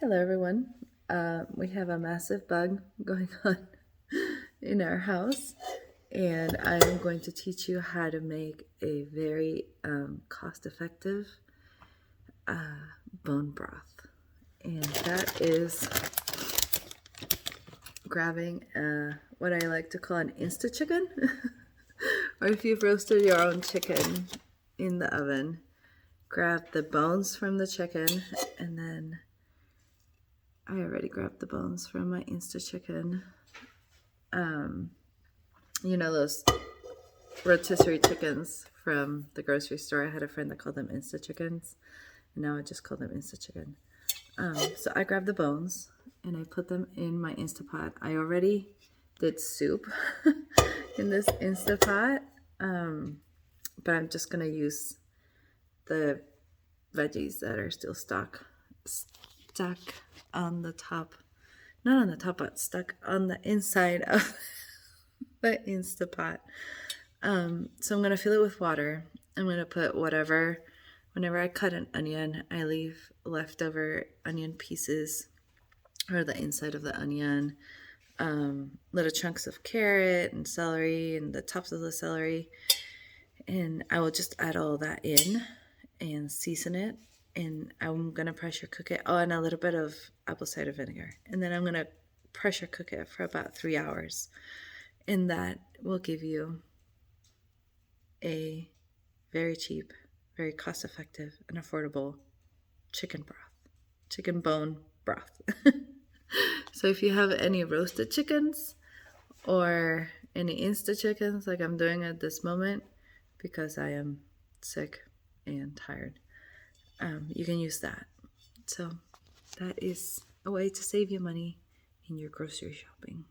Hello, everyone. We have a massive bug going on in our house, and I'm going to teach you how to make a very cost-effective bone broth. And that is grabbing what I like to call an Insta chicken, or if you've roasted your own chicken in the oven, grab the bones from the chicken, and then I already grabbed the bones from my Insta chicken. You know those rotisserie chickens from the grocery store? I had a friend that called them Insta chickens, and now I just call them Insta chicken. So I grabbed the bones and I put them in my Instapot. I already did soup in this Instapot, but I'm just gonna use the veggies that are still stuck on the top, not on the top, but stuck on the inside of the Instapot. So I'm going to fill it with water. I'm going to put whenever I cut an onion, I leave leftover onion pieces or the inside of the onion, little chunks of carrot and celery and the tops of the celery. And I will just add all that in and season it. And I'm going to pressure cook it. Oh, and a little bit of apple cider vinegar. And then I'm going to pressure cook it for about 3 hours. And that will give you a very cheap, very cost-effective, and affordable chicken bone broth. So if you have any roasted chickens or any Insta chickens like I'm doing at this moment because I am sick and tired, you can use that. So that is a way to save you money in your grocery shopping.